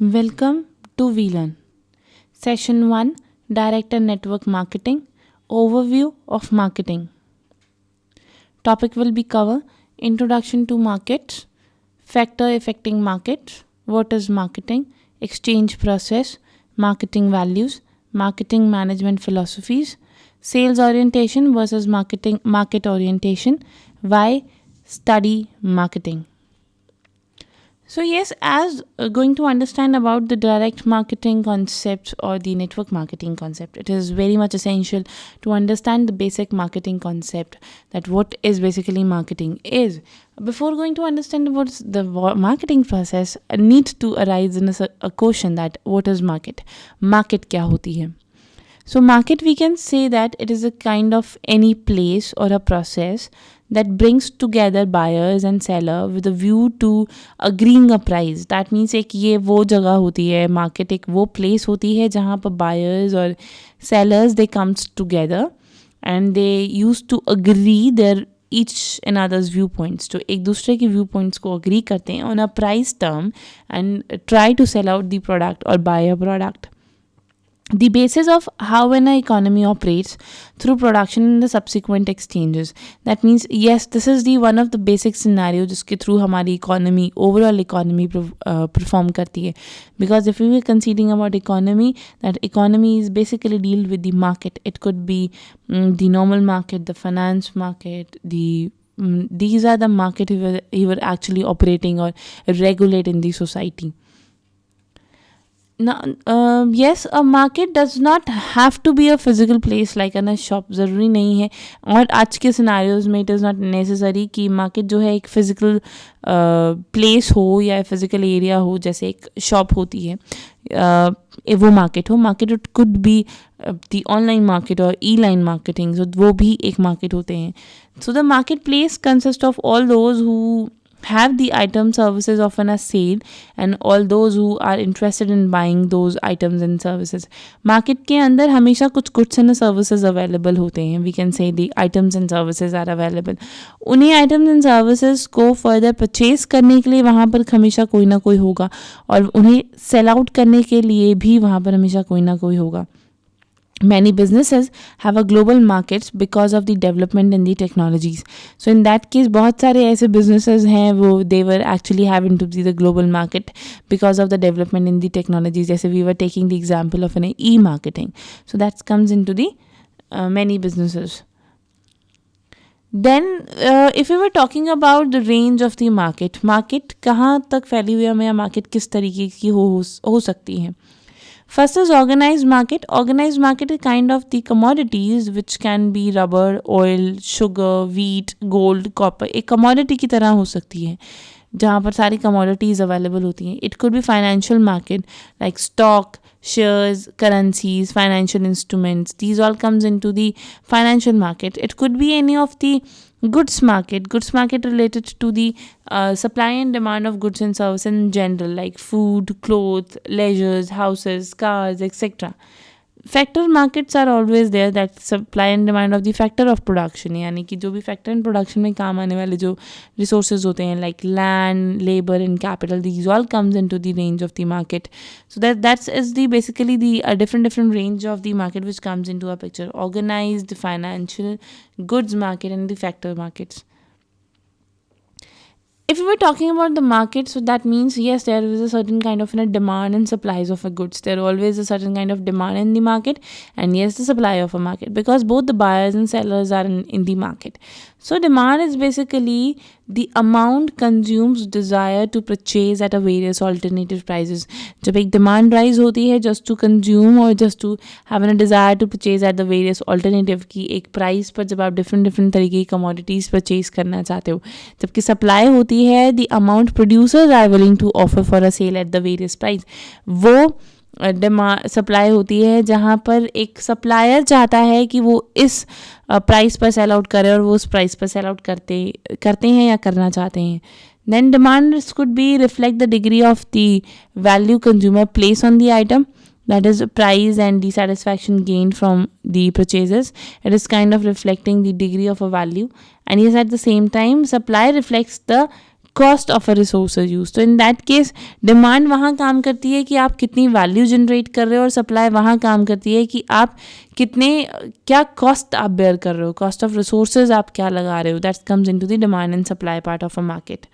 Welcome to VLearn. Session 1, Direct and Network Marketing, Overview of Marketing. Topic will be cover Introduction to Markets, Factor Affecting Markets, what is marketing, exchange process, marketing values, marketing management philosophies, sales orientation versus market orientation, why study marketing. So yes, as going to understand about the direct marketing concept or the network marketing concept, it is very much essential to understand the basic marketing concept, that what is basically marketing is. Before going to understand what's the marketing process, a need to arise in a question that what is market? Market क्या होती है? So market, we can say that it is a kind of any place or a process that brings together buyers and seller with a view to agreeing a price. That means एक ये वो जगह होती है, market एक वो place होती है जहाँ पर buyers और sellers they comes together and they used to agree their each another's viewpoints. तो एक दूसरे के viewpoints को agree करते हैं on a price term and try to sell out the product or buy a product. The basis of how an economy operates through production and the subsequent exchanges. That means, yes, this is the one of the basic scenario जिसके through हमारी economy, overall economy perform करती है. Because if we were considering about economy, that economy is basically deal with the market. It could be the normal market, the finance market, these are the market you were actually operating or regulate in the society. Now, yes, a market does not have to be a physical place like a shop. ज़रूरी नहीं है और आज के scenarios में it is not necessary कि market जो है एक फ़िज़िकल प्लेस हो या फिज़िकल एरिया हो, जैसे एक शॉप होती है वो मार्केट हो. Market it could be the online market और ई लाइन मार्केटिंग, सो वो भी एक मार्केट होते हैं. So the market place consist of all those who have the item services often as sale and all those who are interested in buying those items and services. Market के अंदर हमेशा कुछ goods and services available होते हैं. We can say the items and services are available. उन्हीं items and services को further purchase करने के लिए वहाँ पर हमेशा कोई ना कोई होगा और उन्हें sell out करने के लिए भी वहाँ पर हमेशा कोई ना कोई होगा. Many businesses have a global markets because of the development in the technologies. So in that case, बहुत सारे ऐसे businesses हैं वो they were actually having to be the global market because of the development in the technologies. जैसे we were taking the example of an e-marketing. So that comes into the many businesses. Then if we were talking about the range of the market कहाँ तक फैली हुई है या market किस तरीके की हो सकती है. First is organized market. Organized market is kind of the commodities which can be rubber, oil, sugar, wheat, gold, copper. एक commodity की तरह हो सकती है जहाँ पर सारी commodities available होती हैं. It could be financial market like stock, shares, currencies, financial instruments. These all comes into the financial market. It could be any of the goods market related to the supply and demand of goods and services in general, like food, clothes, leisures, houses, cars, etc. Factor markets are always there, that supply and demand of the factor of production, यानी कि जो भी factor in production में काम आने वाले जो resources होते हैं like land, labor and capital, these all comes into the range of the market. So that is the basically the different range of the market which comes into a picture: organized, financial, goods market and the factor markets. If we were talking about the market, so that means yes, there is a certain kind of demand and supplies of a goods. There always a certain kind of demand in the market, and yes, the supply of a market, because both the buyers and sellers are in the market. So demand is basically the amount consumers desire to purchase at a various alternative prices. जब एक demand rise होती है just to consume or just to have a desire to purchase at the various alternative की एक price पर जब आप different तरीके की commodities purchase करना चाहते हो, जबकि supply होती है the amount producers are willing to offer for a sale at the various price. वो डिमांड सप्लाई होती है जहाँ पर एक सप्लायर चाहता है कि वो इस प्राइस पर सेल आउट करे और वो उस प्राइस पर सेल आउट करते हैं या करना चाहते हैं. Then demand could be reflect the degree of the value consumer place on the item, that is price and the satisfaction gained from the purchases. It is kind of reflecting the degree of a value, and yes, at the same time supply reflects the cost of a resources use. तो इन that case demand वहाँ काम करती है कि आप कितनी value generate कर रहे हो, और सप्लाई वहाँ काम करती है कि आप क्या कॉस्ट आप बेयर कर रहे हो, कॉस्ट ऑफ रिसोर्सेज आप क्या लगा रहे हो। That comes into the demand and supply part of a market.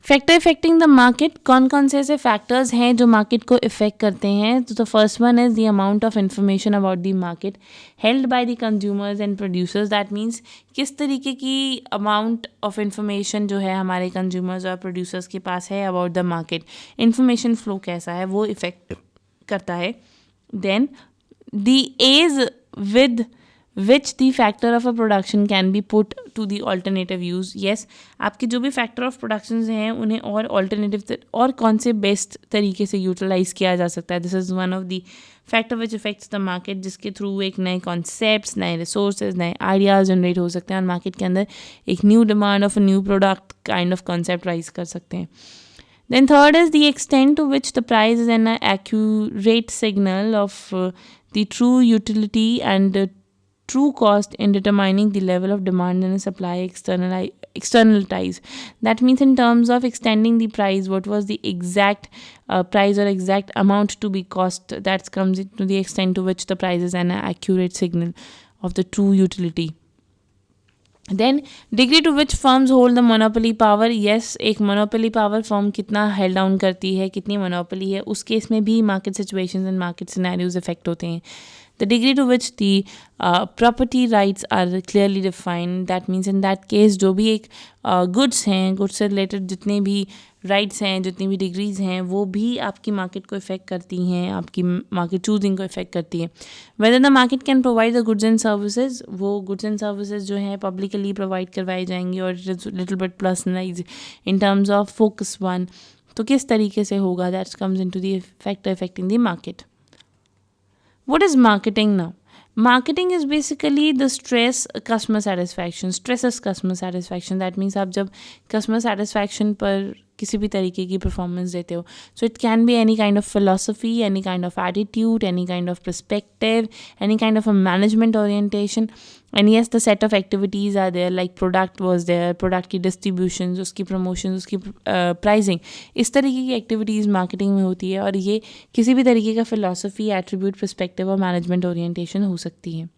Factor affecting the market, कौन कौन से ऐसे फैक्टर्स हैं जो मार्केट को इफेक्ट करते हैं। तो the first one is the amount of information about the market held by the consumers and producers. That means किस तरीके की अमाउंट ऑफ इंफॉर्मेशन जो है हमारे कंज्यूमर्स और प्रोड्यूसर्स के पास है about the market, information flow कैसा है वो इफेक्ट करता है। Then the ease with which the factor of a production can be put to the alternative use. Yes, आपके जो भी फैक्टर ऑफ प्रोडक्शन हैं उन्हें और ऑल्टरनेटिव और कौन से बेस्ट तरीके से यूटिलाइज किया जा सकता है। This is one of the factor which effects the market, जिसके थ्रू एक नए कॉन्सेप्ट्स, नए रिसोर्सेज, नए आइडियाज़ जनरेट हो सकते हैं और मार्केट के अंदर एक new demand of a new product kind of concept rise कर सकते हैं। Then third is the extent to which the price is an accurate signal of the true utility and true cost in determining the level of demand and supply external ties. That means in terms of extending the price, what was the exact price or exact amount to be cost, that comes into the extent to which the price is an accurate signal of the true utility. Then degree to which firms hold the monopoly power. Yes, एक monopoly power firm कितना held down करती है, कितनी monopoly है, उस case में भी market situations and market scenarios affect होते हैं। The degree to which the property rights are clearly defined. That means in that case जो भी एक गुड्स हैं, गुड्स से रिलेटेड जितने भी राइट्स हैं, जितनी भी डिग्रीज हैं, वो भी आपकी मार्केट को इफेक्ट करती हैं, आपकी मार्केट चूजिंग को इफेक्ट करती है। Whether the market can provide the goods and services, वो गुड्स एंड सर्विसेज जो हैं पब्लिकली प्रोवाइड करवाई जाएंगी और little bit personalise in terms of focus one, तो किस तरीके से होगा, that comes into the factor affecting the market. What is marketing now? Marketing is basically the stress customer satisfaction. Stress is customer satisfaction. That means आप जब customer satisfaction पर किसी भी तरीके की परफॉर्मेंस देते हो, so it can be any kind of philosophy, any kind of attitude, any kind of perspective, any kind of a management orientation. And yes, the set of activities are there, like product was there, product की distributions, उसकी promotions, उसकी pricing, इस तरीके की activities marketing में होती है। और ये किसी भी तरीके का philosophy, attribute, perspective और management orientation हो सकती है।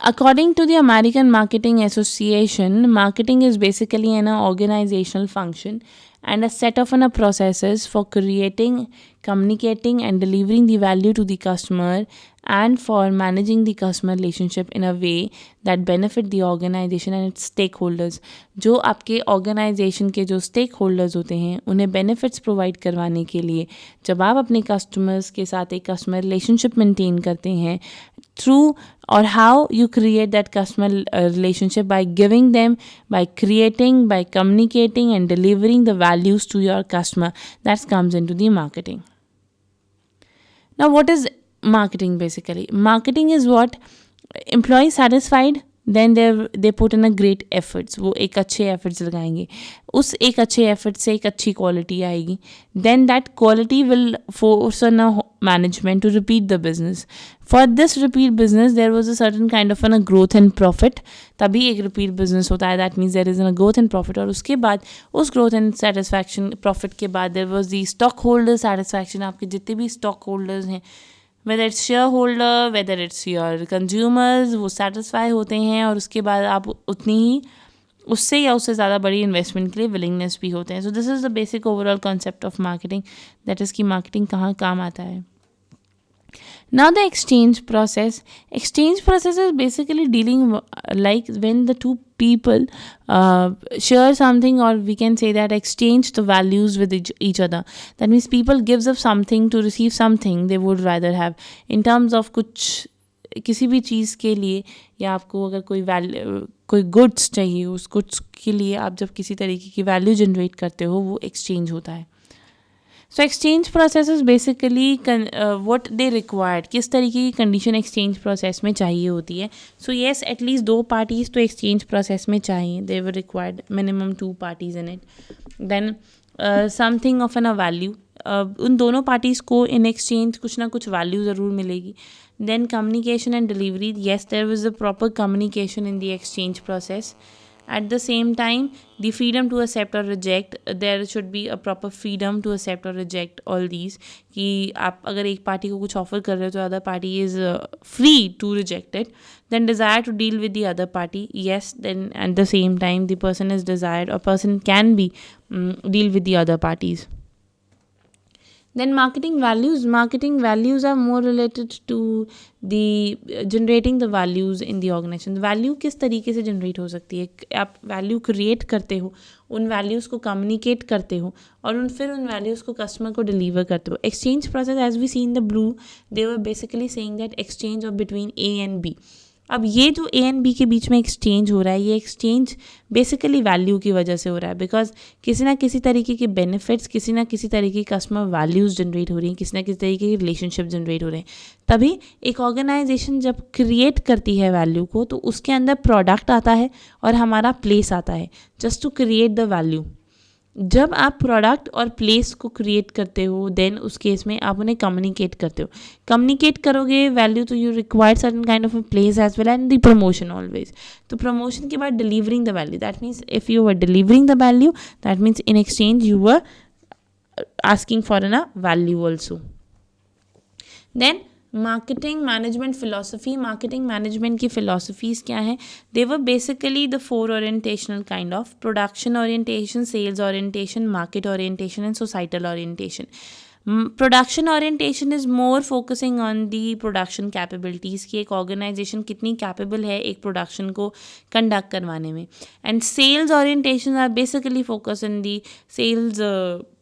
According to the American Marketing Association, marketing is basically an organizational function and a set of processes for creating, communicating and delivering the value to the customer and for managing the customer relationship in a way that benefit the organization and its stakeholders. जो आपके organization के जो stakeholders होते हैं उन्हें benefits provide करवाने के लिए जब आप अपने customers के साथ एक customer relationship maintain करते हैं through or how you create that customer relationship by giving them, by creating, by communicating and delivering the values to your customer, that comes into the marketing. Now what is marketing basically? Marketing is what employees satisfied, then they put in a great efforts. वो एक अच्छे efforts लगाएंगे, उस एक अच्छे efforts से एक अच्छी quality आएगी, then that quality will force on a management to repeat the business. For this repeat business there was a certain kind of a growth and profit, तभी एक repeat business होता है, that means there is a growth and profit। और उसके बाद उस growth and satisfaction profit के बाद there was the stockholder satisfaction, आपके जितने भी stockholders हैं, whether it's shareholder, whether it's your consumers, वो satisfy होते हैं और उसके बाद आप उतनी ही उससे या उससे ज़्यादा बड़ी इन्वेस्टमेंट के लिए विलिंगनेस भी होते हैं। So this is the basic overall concept of marketing, that is कि मार्केटिंग कहाँ काम आता है। Now the exchange process. Exchange process is basically dealing like when the two people share something, or we can say that exchange the values with each other. That means people gives up something to receive something they would rather have. In terms of कुछ किसी भी चीज़ के लिए, या आपको अगर कोई goods चाहिए, उस गुड्स के लिए आप जब किसी तरीके की वैल्यू जनरेट करते हो वो एक्सचेंज होता है। So exchange process is basically what they required, किस तरीके की कंडीशन एक्सचेंज प्रोसेस में चाहिए होती है। सो येस, एटलीस्ट 2 पार्टीज़ तो एक्सचेंज प्रोसेस में चाहिए, they were required minimum 2 parties in it. Then something of an a value, उन दोनों पार्टीज़ को इन एक्सचेंज कुछ ना कुछ वैल्यू ज़रूर मिलेगी। Then communication and delivery, yes there was a proper communication in the exchange process. At the same time, the freedom to accept or reject, there should be a proper freedom to accept or reject all these, कि आप अगर एक party को कुछ offer कर रहे हो तो other party is free to reject it. Then desire to deal with the other party, yes, then at the same time the person is desired or person can be deal with the other parties. Then marketing values are more related to the generating the values in the organization. Value किस तरीके से generate हो सकती है, आप value create करते हो, उन वैल्यूज़ को कम्युनिकेट करते हो और फिर उन वैल्यूज़ को कस्टमर को डिलीवर करते हो. Exchange process as we see in the blue, they were basically saying that exchange of between A and B. अब ये जो ए एंड बी के बीच में एक्सचेंज हो रहा है, ये एक्सचेंज बेसिकली वैल्यू की वजह से हो रहा है, बिकॉज किसी ना किसी तरीके के बेनिफिट्स, किसी ना किसी तरीके की कस्टमर वैल्यूज़ जनरेट हो रही हैं, किसी ना किसी तरीके की रिलेशनशिप जनरेट हो रहे हैं. तभी एक ऑर्गेनाइजेशन जब क्रिएट करती है वैल्यू को, तो उसके अंदर प्रोडक्ट आता है और हमारा प्लेस आता है just to create the value. जब आप प्रोडक्ट और प्लेस को क्रिएट करते हो, देन उस केस में आप उन्हें कम्युनिकेट करते हो. कम्युनिकेट करोगे वैल्यू, तो you require certain kind of a place as well and the promotion always. तो प्रमोशन के बाद delivering the value, that means if you were delivering the value, that means in exchange you were asking for an a value also. Then marketing management philosophy. Marketing management की philosophies क्या हैं? They were basically the 4 orientational kind of: production orientation, sales orientation, market orientation and societal orientation. Production orientation is more focusing on the production capabilities, कि एक organisation कितनी capable है एक production को conduct करवाने में. And sales orientation are basically focus in the sales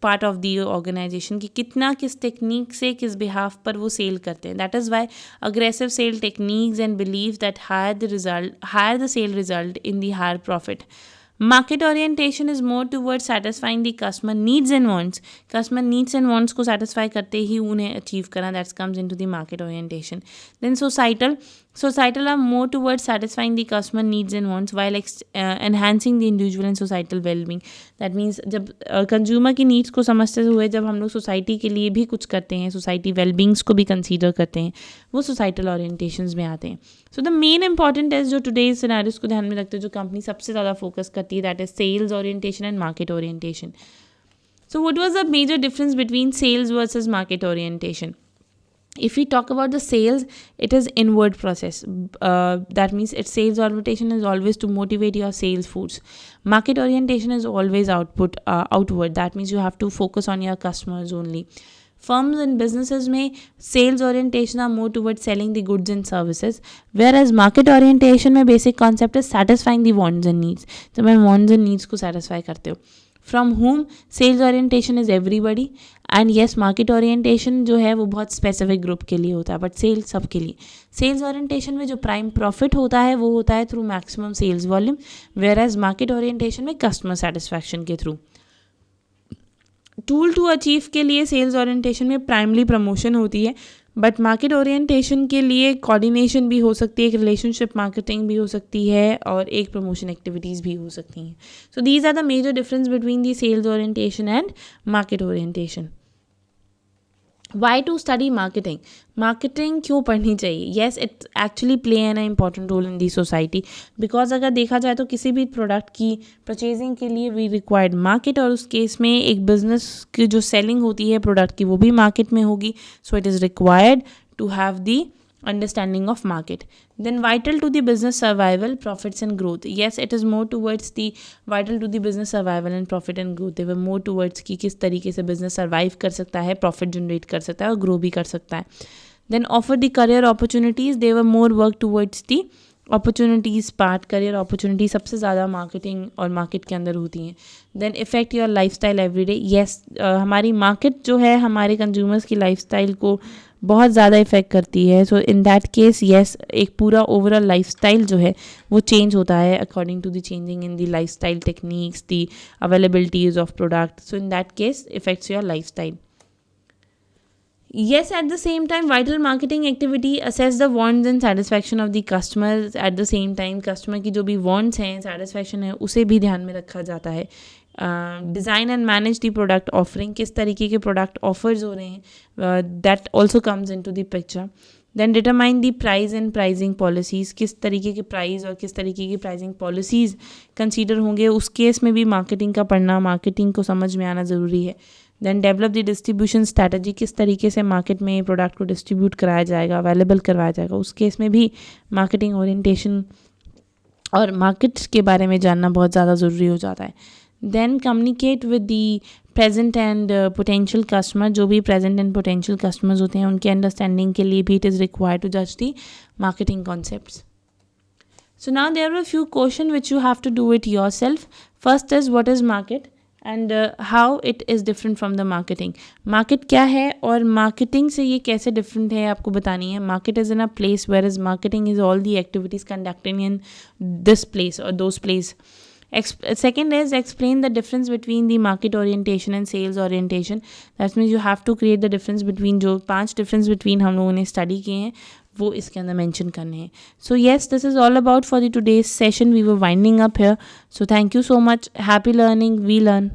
part of the organisation, कि कितना किस टेक्निक से किस बिहाफ पर वो सेल करते हैं. That is why aggressive sale techniques and believe that higher the sale result in the higher profit. Market orientation is more towards satisfying the customer needs and wants. Customer needs and wants को satisfy करते ही उन्हें achieve करना, that comes into the market orientation. Then societal are more towards satisfying the customer needs and wants while enhancing the individual and societal well-being. That means जब consumer की needs को समझते हुए जब हम लोग society के लिए भी कुछ करते हैं, society well-beings को भी consider करते हैं, वो societal orientations में आते हैं. So the main important is जो today's scenarios को ध्यान में रखते हैं, जो company सबसे ज़्यादा focus करती है, that is sales orientation and market orientation. So what was the major difference between sales versus market orientation? If we talk about the sales, it is inward process. That means its sales orientation is always to motivate your sales force. Market orientation is always outward. That means you have to focus on your customers only. Firms and businesses में sales orientation are more towards selling the goods and services, whereas market orientation में basic concept is satisfying the wants and needs. तो मैं wants and needs को satisfy करते हो. From whom sales orientation is everybody, and yes, market orientation जो है वो बहुत specific group के लिए होता है, but sales सब के लिए. Sales orientation में जो prime profit होता है वो होता है through maximum sales volume, whereas market orientation में customer satisfaction के through. टूल टू अचीव के लिए सेल्स ओरिएंटेशन में प्राइमली प्रमोशन होती है, बट मार्केट ओरिएंटेशन के लिए कोऑर्डिनेशन भी हो सकती है, एक रिलेशनशिप मार्केटिंग भी हो सकती है और एक प्रमोशन एक्टिविटीज़ भी हो सकती हैं. So these are the major difference between the sales orientation and market orientation. Why to study marketing? Marketing क्यों पढ़नी चाहिए? Yes, it actually play an important role in the society, because अगर देखा जाए तो किसी भी प्रोडक्ट की परचेजिंग के लिए वी रिक्वायर्ड मार्केट, और उस केस में एक बिजनेस की जो सेलिंग होती है प्रोडक्ट की वो भी मार्केट में होगी. So it is required to have the understanding of market. Then vital to the business survival, profits and growth. Yes, it is more towards the vital to the business survival and profit and growth. They were more towards कि किस तरीके से business survive कर सकता है, profit generate कर सकता है और grow भी कर सकता है. Then offer the career opportunities. They were more work towards the opportunities part. career opportunity सबसे ज़्यादा marketing और market के अंदर होती हैं. Then affect your lifestyle every day. Yes, हमारी market जो है हमारे consumers की lifestyle को बहुत ज़्यादा इफ़ेक्ट करती है. सो इन दैट केस येस, एक पूरा ओवरऑल लाइफस्टाइल जो है वो चेंज होता है according to the changing in the lifestyle techniques, the availabilities of product. So in that case affects your lifestyle. Yes, at the same time, vital marketing activity assess the wants and satisfaction of the customers. At the same time, customer की जो भी wants हैं, satisfaction है, उसे भी ध्यान में रखा जाता है. Design and manage the product offering, किस तरीके के प्रोडक्ट ऑफर्स हो रहे हैं, that also comes into the picture. Then determine the price and pricing policies, किस तरीके की प्राइस और किस तरीके की प्राइसिंग पॉलिसीज़ कंसीडर होंगे, उस केस में भी मार्केटिंग का पढ़ना, मार्केटिंग को समझ में आना ज़रूरी है. Then develop the distribution strategy, किस तरीके से मार्केट में प्रोडक्ट को डिस्ट्रीब्यूट कराया जाएगा, अवेलेबल करवाया जाएगा, उस केस में भी मार्केटिंग ओरिएंटेशन और मार्केट के बारे में जानना बहुत ज़्यादा ज़रूरी हो जाता है. Then communicate with the present and potential customer, जो भी प्रेजेंट एंड पोटेंशियल कस्टमर्स होते हैं उनके अंडरस्टैंडिंग के लिए भी इट इज़ रिक्वायर्ड टू जज the marketing concepts. So now there are a few questions which you have to do it yourself. First is what is market and how it is different from the marketing. Market क्या है और marketing से ये कैसे different है आपको बतानी है. Market is in a place whereas marketing is all the activities conducting in this place or those place. Second is explain the difference between the market orientation and sales orientation. That means you have to create the difference between जो 5 difference between हम लोगों ने study किए हैं वो इसके अंदर mention करने हैं. So yes, this is all about for the today's session. We were winding up here. So thank you so much. Happy learning. We learn.